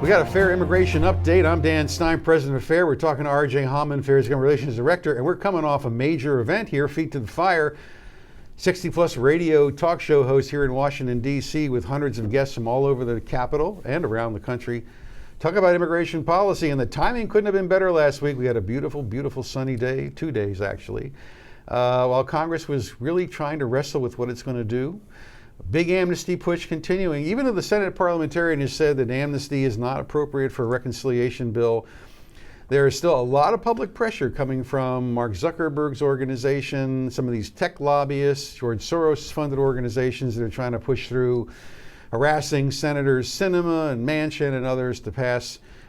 We got a fair immigration update. I'm Dan Stein, president of FAIR. We're talking to RJ Hauman, FAIR's Government Relations Director, and we're coming off a major event here, Feet to the Fire. 60-plus radio talk show host here in Washington, D.C. with hundreds of guests from all over the Capitol and around the country. Talk about immigration policy, and the timing couldn't have been better last week. We had a beautiful, beautiful sunny day, 2 days actually, while Congress was really trying to wrestle with what it's going to do. Big amnesty push continuing. Even though the Senate Parliamentarian has said that amnesty is not appropriate for a reconciliation bill, there is still a lot of public pressure coming from Mark Zuckerberg's organization, some of these tech lobbyists, George Soros-funded organizations that are trying to push through, harassing Senators Sinema and Manchin and others to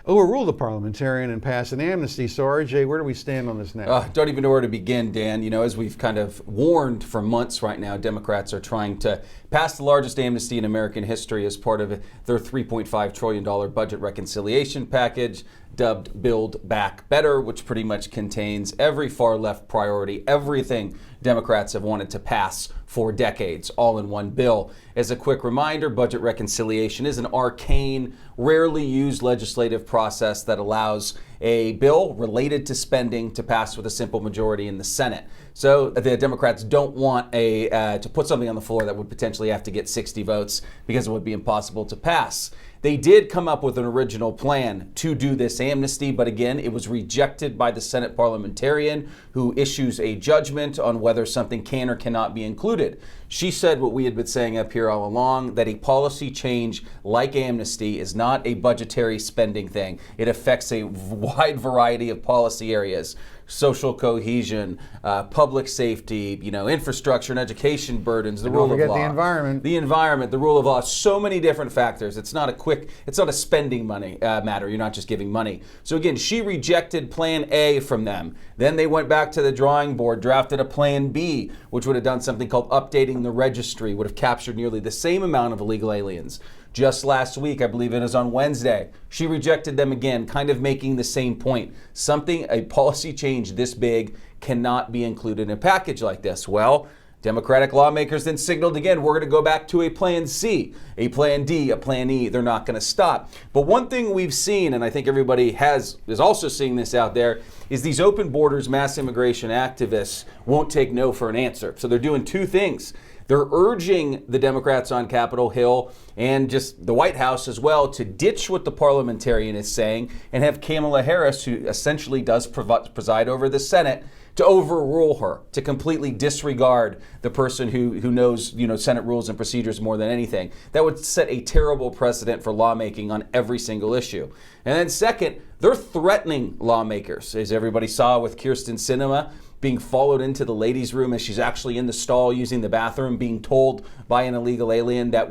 overrule the Parliamentarian and pass an amnesty. So RJ, where do we stand on this now? Don't even know where to begin, Dan. You know, as we've kind of warned for months right now, Democrats are trying to pass the largest amnesty in American history as part of their $3.5 trillion budget reconciliation package, dubbed Build Back Better, which pretty much contains every far left priority, everything Democrats have wanted to pass for decades, all in one bill. As a quick reminder, budget reconciliation is an arcane, rarely used legislative process that allows a bill related to spending to pass with a simple majority in the Senate. So the Democrats don't want to put something on the floor that would potentially have to get 60 votes because it would be impossible to pass. They did come up with an original plan to do this amnesty, but again, it was rejected by the Senate Parliamentarian, who issues a judgment on whether something can or cannot be included. She said what we had been saying up here all along, that a policy change like amnesty is not a budgetary spending thing. It affects a wide variety of policy areas. Social cohesion, public safety, infrastructure and education burdens, the rule of law. The environment, the rule of law, so many different factors. It's not a spending money matter. You're not just giving money. So again, she rejected Plan A from them. Then they went back to the drawing board, drafted a Plan B, which would have done something called updating the registry, would have captured nearly the same amount of illegal aliens. Just last week, I believe it was on Wednesday, she rejected them again, kind of making the same point. A policy change this big cannot be included in a package like this. Well, Democratic lawmakers then signaled again, we're going to go back to a Plan C, a Plan D, a Plan E. They're not going to stop. But one thing we've seen, and I think everybody is also seeing this out there, is these open borders mass immigration activists won't take no for an answer. So they're doing two things. They're urging the Democrats on Capitol Hill and just the White House as well to ditch what the Parliamentarian is saying and have Kamala Harris, who essentially does preside over the Senate, to overrule her, to completely disregard the person who knows, Senate rules and procedures more than anything. That would set a terrible precedent for lawmaking on every single issue. And then second, they're threatening lawmakers, as everybody saw with Kyrsten Sinema being followed into the ladies' room as she's actually in the stall using the bathroom, being told by an illegal alien that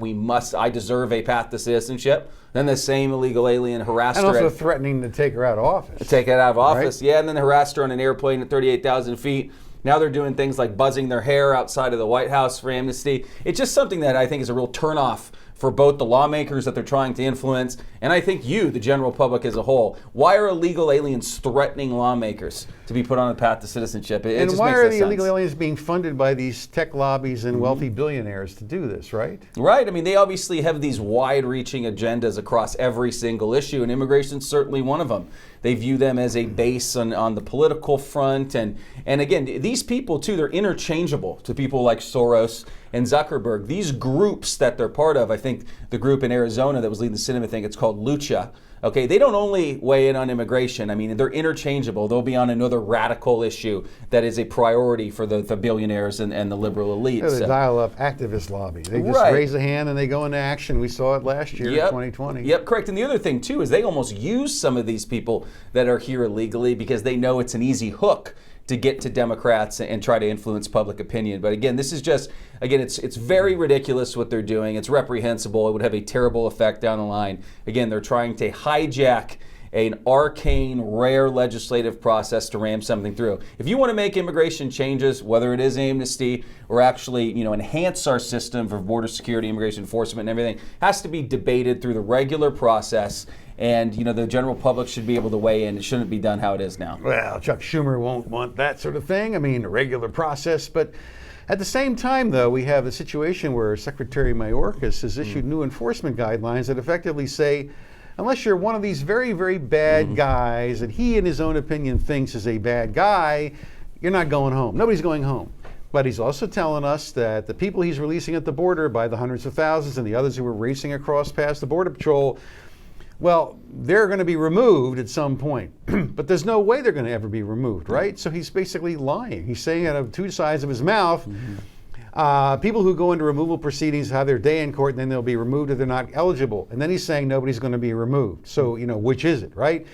I deserve a path to citizenship. Then the same illegal alien harassed her. And also threatening to take her out of office. Take her out of office, right? Yeah, and then harassed her on an airplane at 38,000 feet. Now they're doing things like buzzing their hair outside of the White House for amnesty. It's just something that I think is a real turnoff for both the lawmakers that they're trying to influence, and I think the general public as a whole. Why are illegal aliens threatening lawmakers to be put on the path to citizenship? And why are the illegal aliens being funded by these tech lobbies and wealthy billionaires to do this, right? Right. I mean, they obviously have these wide-reaching agendas across every single issue, and immigration's certainly one of them. They view them as a base on the political front, and again, these people too, they're interchangeable to people like Soros and Zuckerberg. These groups that they're part of, I think the group in Arizona that was leading the cinema thing, it's called Lucha. Okay, they don't only weigh in on immigration. I mean, they're interchangeable. They'll be on another radical issue that is a priority for the billionaires and the liberal elites. Yeah, the dial-up activist lobby. They just raise a hand and they go into action. We saw it last year in 2020. Yep, correct. And the other thing, too, is they almost use some of these people that are here illegally because they know it's an easy hook to get to Democrats and try to influence public opinion. But again, this is just, it's very ridiculous what they're doing. It's reprehensible. It would have a terrible effect down the line. Again, they're trying to hijack an arcane, rare legislative process to ram something through. If you want to make immigration changes, whether it is amnesty or actually, enhance our system for border security, immigration enforcement, and everything, has to be debated through the regular process. And, the general public should be able to weigh in. It shouldn't be done how it is now. Well, Chuck Schumer won't want that sort of thing. I mean, a regular process. But at the same time, though, we have a situation where Secretary Mayorkas has issued new enforcement guidelines that effectively say unless you're one of these very, very bad guys that he, in his own opinion, thinks is a bad guy, you're not going home. Nobody's going home. But he's also telling us that the people he's releasing at the border by the hundreds of thousands and the others who were racing across past the Border Patrol, well, they're going to be removed at some point. But there's no way they're going to ever be removed, right? So he's basically lying. He's saying out of two sides of his mouth, people who go into removal proceedings have their day in court and then they'll be removed if they're not eligible. And then he's saying nobody's going to be removed. So, which is it, right?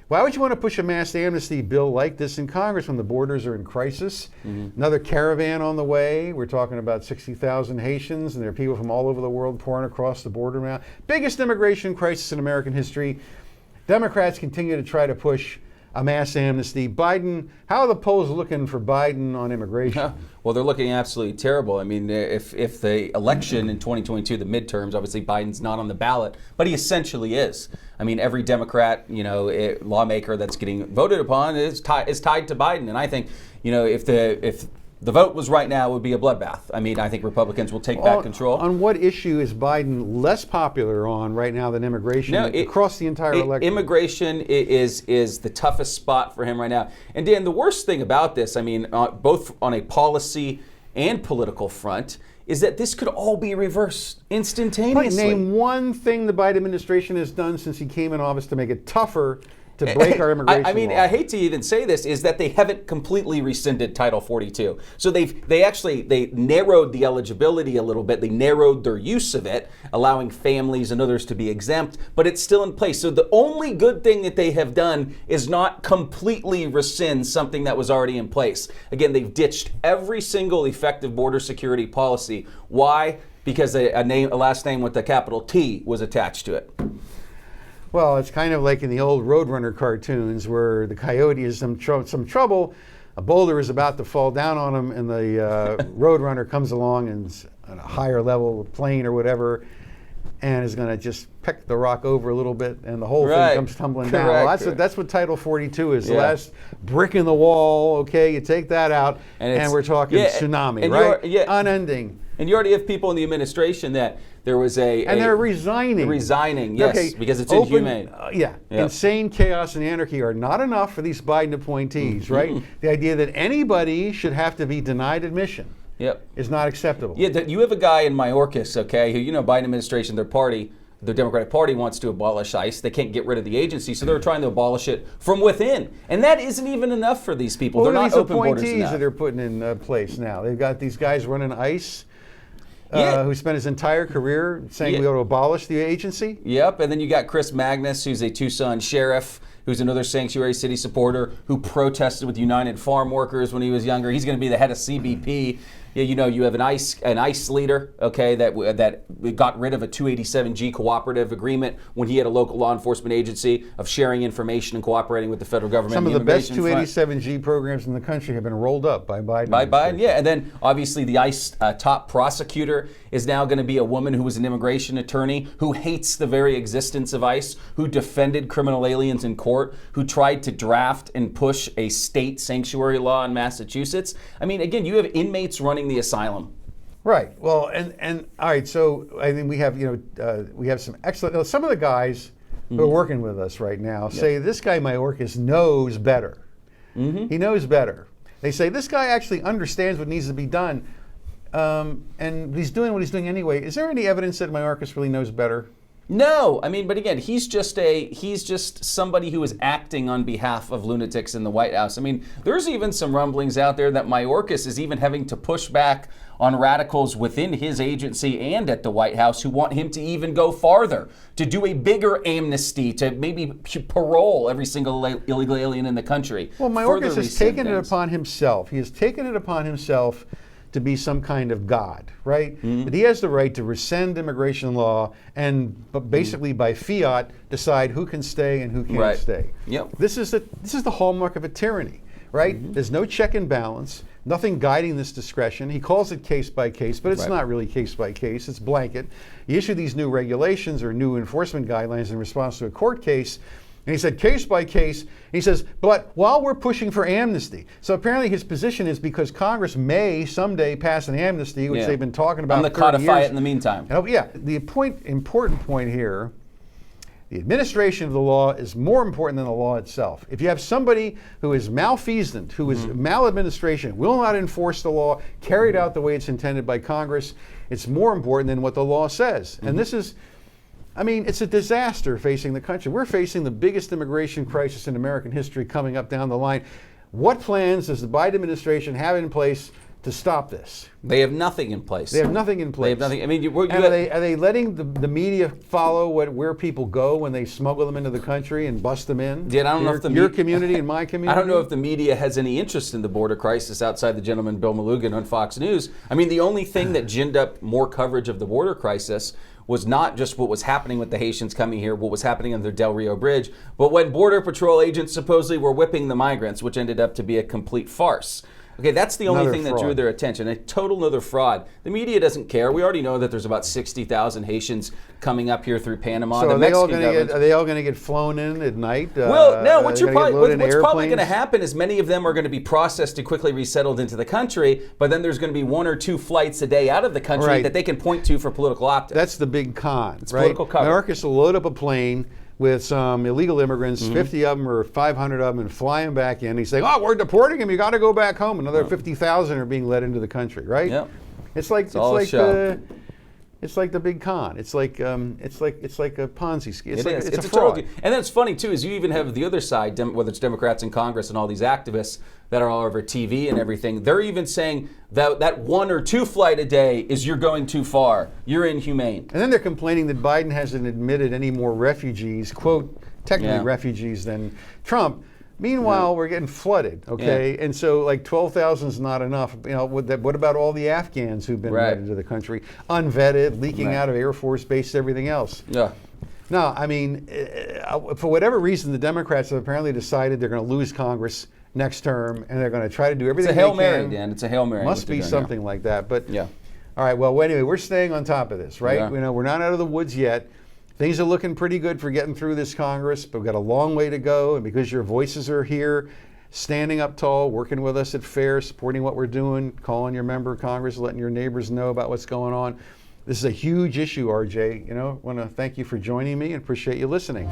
Why would you want to push a mass amnesty bill like this in Congress when the borders are in crisis? Another caravan on the way. We're talking about 60,000 Haitians, and there are people from all over the world pouring across the border now. Biggest immigration crisis in American history. Democrats continue to try to push a mass amnesty. Biden, how are the polls looking for Biden on immigration? Well, they're looking absolutely terrible. I mean, if the election in 2022, the midterms, obviously Biden's not on the ballot, but he essentially is. I mean, every Democrat, lawmaker that's getting voted upon is tied to Biden. And I think, if the vote was right now, it would be a bloodbath. I mean, I think Republicans will take back control. On what issue is Biden less popular on right now than immigration across the entire election? Immigration is the toughest spot for him right now. And Dan, the worst thing about this, I mean, both on a policy and political front, is that this could all be reversed instantaneously. Name one thing the Biden administration has done since he came in office to make it tougher to break our immigration law. I mean, I hate to even say this, is that they haven't completely rescinded Title 42. So they narrowed the eligibility a little bit. They narrowed their use of it, allowing families and others to be exempt, but it's still in place. So the only good thing that they have done is not completely rescind something that was already in place. Again, they've ditched every single effective border security policy. Why? Because a last name with the capital T was attached to it. Well, it's kind of like in the old Roadrunner cartoons where the coyote is some trouble, a boulder is about to fall down on him, and the Roadrunner comes along and on a higher level plane or whatever, and is going to just pick the rock over a little bit, and the whole thing comes tumbling down. Well, that's what Title 42 is. The last brick in the wall. Okay, you take that out, and we're talking tsunami, right? Unending. And you already have people in the administration that there was and they're resigning. Yes, because it's inhumane. Insane chaos and anarchy are not enough for these Biden appointees, right? The idea that anybody should have to be denied admission is not acceptable. Yeah, you have a guy in Mayorkas, okay, who, Biden administration, their party, the Democratic Party wants to abolish ICE. They can't get rid of the agency, so they're trying to abolish it from within. And that isn't even enough for these people. They're not open borders enough. Appointees that they're putting in place now. They've got these guys running ICE. Who spent his entire career saying we ought to abolish the agency? Yep, and then you got Chris Magnus, who's a Tucson sheriff, who's another sanctuary city supporter who protested with United Farm Workers when he was younger. He's going to be the head of CBP. You have an ICE leader, okay, that got rid of a 287G cooperative agreement when he had a local law enforcement agency of sharing information and cooperating with the federal government. Some of the best 287G programs in the country have been rolled up by Biden. By Biden, yeah. And then obviously the ICE top prosecutor is now going to be a woman who was an immigration attorney who hates the very existence of ICE, who defended criminal aliens in court, who tried to draft and push a state sanctuary law in Massachusetts. I mean, again, you have inmates running the asylum. Right. Well, and all right. So I think we have some excellent. Some of the guys who are working with us right now say this guy Mayorkas knows better. He knows better. They say this guy actually understands what needs to be done, and he's doing what he's doing anyway. Is there any evidence that Mayorkas really knows better? No, I mean, but again, he's just somebody who is acting on behalf of lunatics in the White House. I mean, there's even some rumblings out there that Mayorkas is even having to push back on radicals within his agency and at the White House who want him to even go farther, to do a bigger amnesty, to maybe parole every single illegal alien in the country. Well, Mayorkas has taken it upon himself. He has taken it upon himself to be some kind of God, right? But he has the right to rescind immigration law and basically by fiat decide who can stay and who can't stay. Yep. This is the hallmark of a tyranny, right? There's no check and balance, nothing guiding this discretion. He calls it case by case, but it's not really case by case, it's blanket. He issued these new regulations or new enforcement guidelines in response to a court case. And he said case by case, he says, but while we're pushing for amnesty. So apparently his position is because Congress may someday pass an amnesty, which they've been talking about for 30 years. I'm going to codify it in the meantime. The important point here, The administration of the law is more important than the law itself. If you have somebody who is malfeasant, who is maladministration, will not enforce the law, carry it out the way it's intended by Congress, it's more important than what the law says. And this is, I mean, it's a disaster facing the country. We're facing the biggest immigration crisis in American history coming up down the line. What plans does the Biden administration have in place to stop this? They have nothing in place. They have nothing in place. They have nothing. I mean, are they letting the media follow where people go when they smuggle them into the country and bust them in? Yeah, I don't know if your community and my community. I don't know if the media has any interest in the border crisis outside the gentleman Bill Malugin on Fox News. I mean, the only thing that ginned up more coverage of the border crisis was not just what was happening with the Haitians coming here, what was happening on the Del Rio Bridge, but when Border Patrol agents supposedly were whipping the migrants, which ended up to be a complete farce. Okay, that's the only thing that drew their attention. A total another fraud. The media doesn't care. We already know that there's about 60,000 Haitians coming up here through Panama. So are they all going to get flown in at night? Well, no. What's probably going to happen is many of them are going to be processed to quickly resettled into the country. But then there's going to be 1 or 2 flights a day out of the country that they can point to for political optics. That's the big con, it's right? Political cover. Mayorkas will load up a plane with some illegal immigrants, 50 of them or 500 of them, and fly them back in. He's saying, "Oh, we're deporting them. You got to go back home." Another 50,000 are being let into the country, right? Yep. It's like the big con. It's like a Ponzi scheme. It's a fraud. And then it's funny too is you even have the other side, whether it's Democrats in Congress and all these activists that are all over TV and everything. They're even saying that 1 or 2 flight a day is you're going too far. You're inhumane. And then they're complaining that Biden hasn't admitted any more refugees, quote, technically refugees, than Trump. Meanwhile, we're getting flooded, okay? And so, like, 12,000 is not enough. You know, what about all the Afghans who've been let into the country, unvetted, leaking out of Air Force Base, everything else? Yeah. No, I mean, for whatever reason, the Democrats have apparently decided they're going to lose Congress next term, and they're going to try to do everything they can. It's a Hail Mary, Dan. It's a Hail Mary. Must be something like that. But all right, well, anyway, we're staying on top of this, right? Yeah. You know, we're not out of the woods yet. Things are looking pretty good for getting through this Congress, but we've got a long way to go. And because your voices are here, standing up tall, working with us at FAIR, supporting what we're doing, calling your member of Congress, letting your neighbors know about what's going on. This is a huge issue, RJ. You know, I want to thank you for joining me and appreciate you listening.